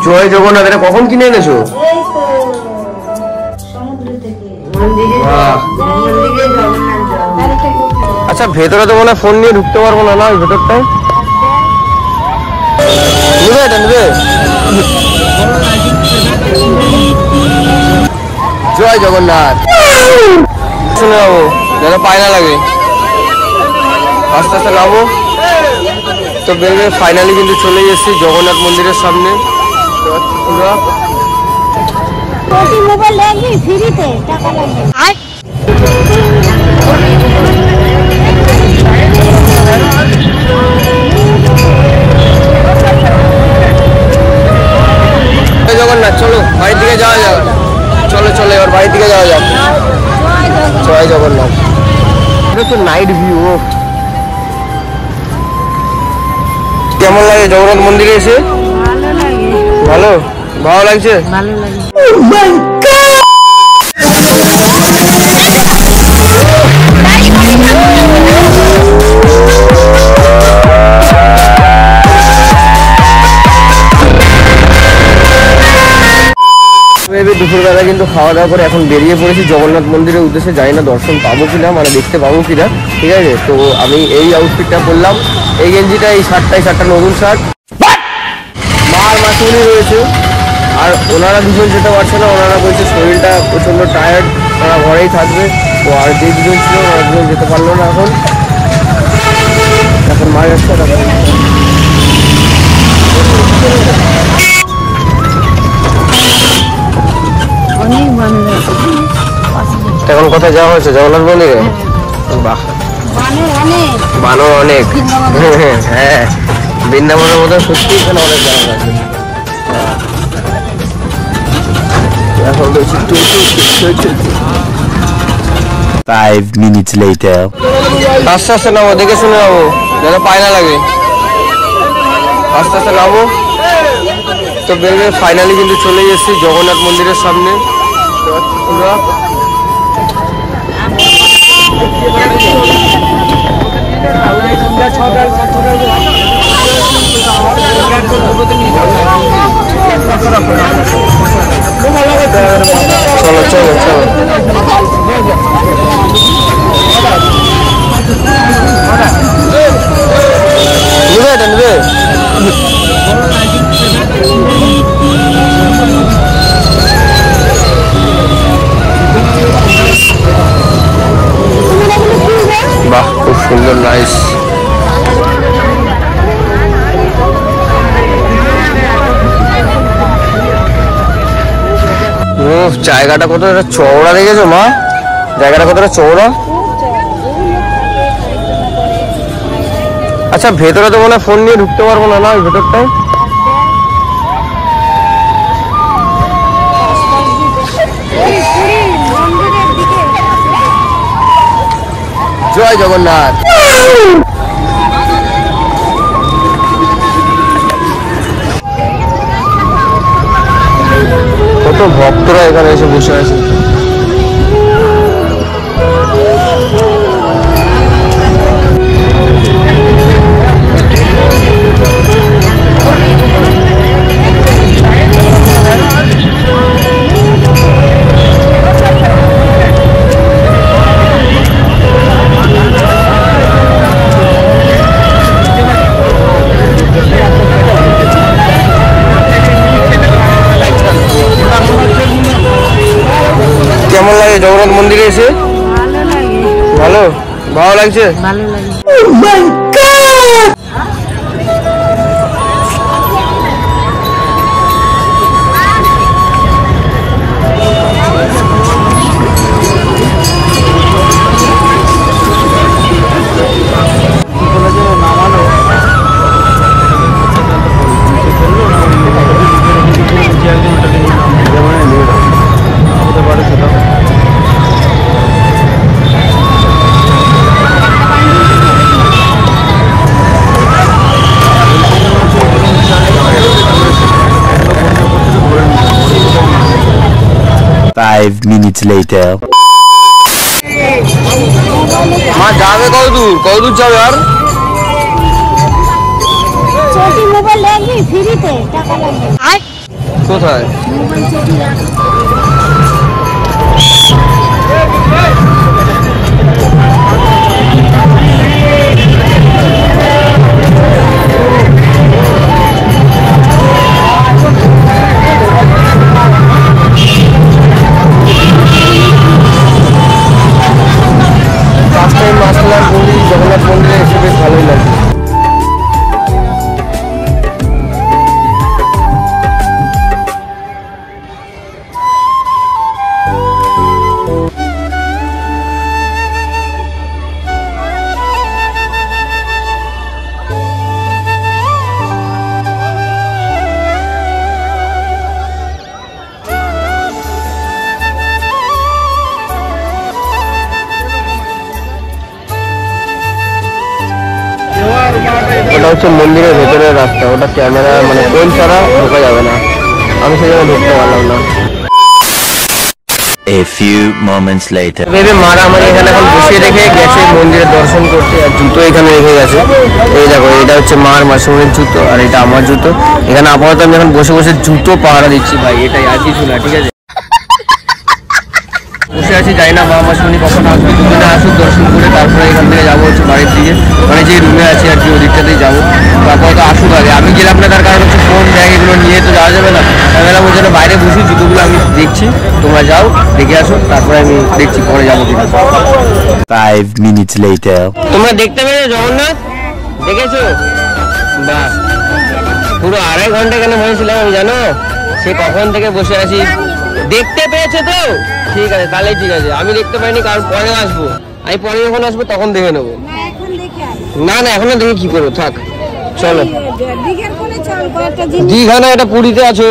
জয় জগন্নাথ, এটা কখন কিনে এনেছো? আচ্ছা, ভেতরে তো মনে হয় ফোন নিয়ে ঢুকতে পারবো না, না ওই ভেতরটায় নেবে, এটা নেবে। জয় জগন্নাথ, শুনে যাবো যেন পায় না লাগে, আস্তে আস্তে নামো। তো বেরোবে ফাইনালি কিন্তু চলে এসেছি জগন্নাথ মন্দিরের সামনে। মোবাইল লাগবে ফ্রিতে, টাকা লাগবে। জগন্নাথ, চলো বাড়ির দিকে যাওয়া যাক। চলো চলো এবার বাড়ির দিকে যাওয়া যাক। জয় জগন্নাথ। এটা তো নাইট ভিউ। কেমন লাগে জগন্নাথ মন্দিরে এসে? ভালো লাগে। ভালো ভালো লাগছে। ভালো লাগে। দুপুরবেলা কিন্তু খাওয়া দাওয়া করে এখন বেরিয়ে পড়েছি জগন্নাথ মন্দিরের উদ্দেশ্যে। জানি না দর্শন পাবো কিনা, মানে দেখতে পাবো কিনা, ঠিক আছে। তো আমি এই আউটফিটটা পরলাম, এই গেঞ্জিটা, এই শার্টটা নতুন শার্ট। মার মাসুনি রয়েছে, আর ওনারা দুজন যেতে পারছে না, ওনারা বলছে শরীরটা প্রচণ্ড টায়ার্ড, ওরা ঘরেই থাকবে। তো আর যে দুজন ছিল ওরা দুজন যেতে পারলো না। এখন মা যাচ্ছে। এখন কোথায় যাওয়া হয়েছে? জগন্নাথ মন্দিরে। বাহ, বানর অনেক। হ্যাঁ, বৃন্দাবনের মতো সত্যি এখানে অনেক জায়গা আছে। এখন বলছি 5 minutes later. আস্তে আস্তে নামো, দেখে শুনে যাবো যেন পায় না লাগে, আস্তে আস্তে নামো। তো বেরোবে ফাইনালি কিন্তু চলে এসেছি জগন্নাথ মন্দিরের সামনে। চলো চলো চলো। নেবে, এটা নেবে। বাহ, খুব সুন্দর, নাইস। জায়গাটা কতটা চওড়া দেখেছো মা? জায়গাটা কতটা চওড়া। আচ্ছা, ভেতরে তো মনে হয় ফোন নিয়ে ঢুকতে পারবো না, না ওই ভেতরটায় জয় জগন্নাথ। কত ভক্তরা এখানে এসে বসে আছে। কেমন লাগে জগন্নাথ মন্দিরে এসে? ভালো ভালো লাগছে। ভালো লাগে। Five minutes later. মা যাবে কত দূর যাবে? আর মোবাইল লাগবে ফ্রিতে, টাকা লাগবে। কোথায়? মোবাইল চুরি রাখে। ফার্স্ট টাইম আসলাম পুরী জগন্নাথ মন্দিরে এসে বেশ ভালোই লাগছে। ওটা হচ্ছে মন্দিরের ভেতরের রাস্তা, ওটা ক্যামেরা মানে ফোন ছাড়া ঢোকা যাবে না, আমি সেই জন্য ঢুকতে পারলাম না। A few moments later. ভেবে মারা আমার এখানে এখন বসিয়ে রেখে গেছে মন্দিরের দর্শন করতে, আর জুতো এখানে রেখে গেছে। এই দেখো, এটা হচ্ছে মার মাসুমের জুতো আর এটা আমার জুতো। এখানে আপাতত আমি এখন বসে বসে জুতো পাহারা দিচ্ছি ভাই, এটাই আর কিছু না, ঠিক আছে? বসে আছি, যাই না মা মাসুমনি কখন আসবে, দুজনে আসুক দর্শন করে তারপরে এখান থেকে যাবো হচ্ছে বাড়ির দিকে, মানে যে রুমে আছি আর কি ওদিকটাতেই যাবো। আপাতত আসুক আগে, আমি গেলাম না তার কারণ হচ্ছে ফোন ব্যাগ এগুলো নিয়ে তো যাওয়া যাবে না। আমি গেলাম ওই জন্য বাইরে বসি, জুতোগুলো আমি দেখছি, তোমরা যাও দেখে আসো, তারপরে আমি দেখছি পরে যাবো কিনা। 5 minutes later. তোমরা দেখতে পেয়েছো জগন্নাথ? দেখেছো? বাহ, পুরো 2.5 ঘন্টা এখানে বসেছিলাম আমি, জানো সে কখন থেকে বসে আছি। দেখতে পেয়েছো তো? ঠিক আছে, তাহলে ঠিক আছে। আমি দেখতে পাইনি কারণ পরে আসবো, আমি পরে যখন আসবো তখন দেখে নেবো। না এখন দেখে আসি। না না, এখন দেখে কি করবো, থাক চলো। দীঘার কোণে চল, কয়েকটা জিনিস দীঘা না, এটা পুরীতে আছো।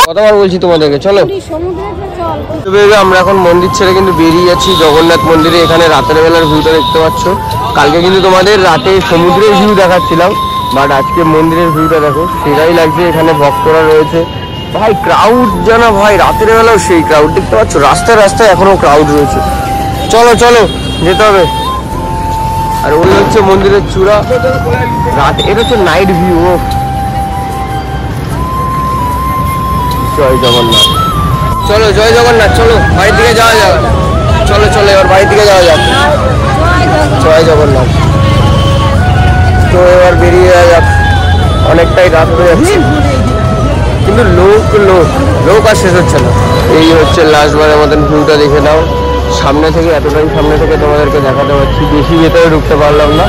কতবার বলছি তোমাদেরকে, চলো। পুরী সমুদ্রে চল। তো বেবি, আমরা এখন মন্দির ছেড়ে কিন্তু বেরিয়ে যাচ্ছি জগন্নাথ মন্দিরে। এখানে রাতের বেলার ভিউটা দেখতে পাচ্ছ। কালকে কিন্তু তোমাদের রাতে সমুদ্রের ভিউ দেখাচ্ছিলাম, বাট আজকে মন্দিরের ভিউটা দেখো, সেটাই লাগছে। এখানে ভক্তরা রয়েছে ভাই, ক্রাউড জানা ভাই, রাতের বেলাও সেই ক্রাউড দেখতে পাচ্ছ, রাস্তায় রাস্তায় এখনো ক্রাউড রয়েছে। চলো চলো, যেতে হবে। আর ওই হচ্ছে মন্দিরের চূড়া, রাত এটা হচ্ছে নাইট ভিউ। জয় জগন্নাথ, চলো জয় জগন্নাথ, চলো বাড়ির দিকে যাওয়া যাক। চলো চলো, এবার বাড়ির দিকে যাওয়া যাক। জয় জগন্নাথ। তো এবার বেরিয়ে যাওয়া যাক, অনেকটাই রাত হয়ে যাচ্ছে, কিন্তু লোক লোক লোক আর শেষ হচ্ছে না। এই হচ্ছে লাস্ট বারের মতন ভিউটা দেখে নাও সামনে থেকে, এতটাই সামনে থেকে তোমাদেরকে দেখাতে পারছি, বেশি ভেতরে ঢুকতে পারলাম না।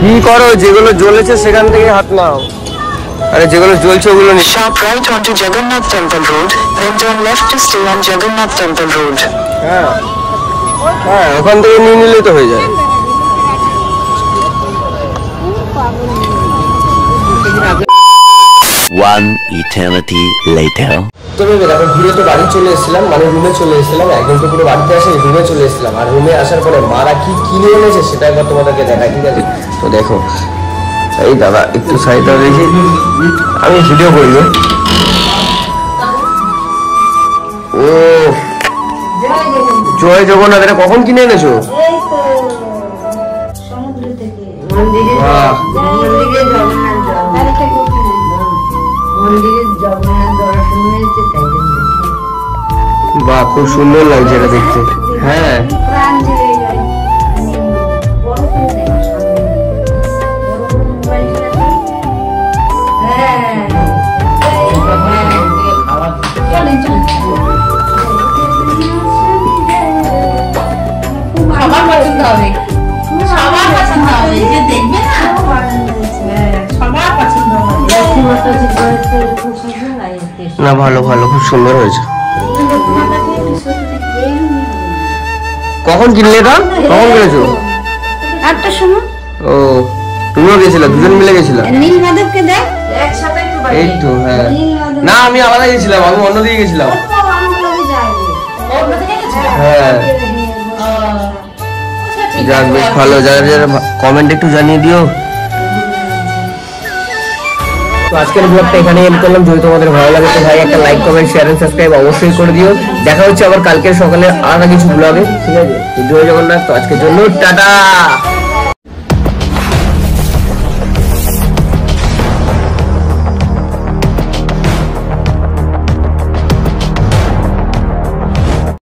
কি করো, যেগুলো জ্বলেছে সেখান থেকে হাত নাও, আরে যেগুলো জ্বলছে ওগুলো নিয়ে। Sharp right onto Jagannath Temple Road, then turn left to stay on Jagannath Temple Road. হ্যাঁ হ্যাঁ, ওখান থেকে নিয়ে নিলেই তো হয়ে যায়। One eternity later. তো দেখো, ঘুরে তো বাড়ি চলে এসেছিলাম, মানে রুমে চলে এসেছিলাম, একদম তো পুরো বাড়িতে আসে রুমে চলে এসেছিলাম। আর রুমে আসার পরে মারা কি কিনে এনেছে সেটা একবার তোমাদেরকে দেখাই, ঠিক আছে? তো দেখো, এই দাদা একটু সাইডটা দেখি, আমি ভিডিও করব। ও জয় জগন্নাথ, এটা কখন কিনে এনেছো? সমুদ্র থেকে বাহ, মন্দিরে জগন্নাথ দর্শন হয়েছে, তাই জন্য বাহ, খুব সুন্দর লাগছে এটা দেখতে। হ্যাঁ প্রাণ জেগে যায়। বড় করে দেখো সামনে। না ভালো ভালো খুব সুন্দর হয়েছে। কখন কিনলে এটা? কখন কিনেছো? 8টার সময়। ও তুমিও গেছিলা? দুজন মিলে গেছিলা? নীল মাধবকে দেখ এই তো হ্যাঁ। না আমি আলাদা গেছিলাম, আমি অন্য দিকে গেছিলাম। হ্যাঁ যাক বেশ ভালো। যারা যারা কমেন্ট একটু জানিয়ে দিও। তো আজকের ব্লগটা এখানে এন্ড করলাম। যদি তোমাদের ভালো লাগে তো ভাই একটা like comment share and subscribe অবশ্যই করে দিও। দেখা হচ্ছে আবার কালকের সকালে আলাদা কিছু ব্লগে, ঠিক আছে? জয় জগন্নাথ। তো আজকের জন্য টাটা।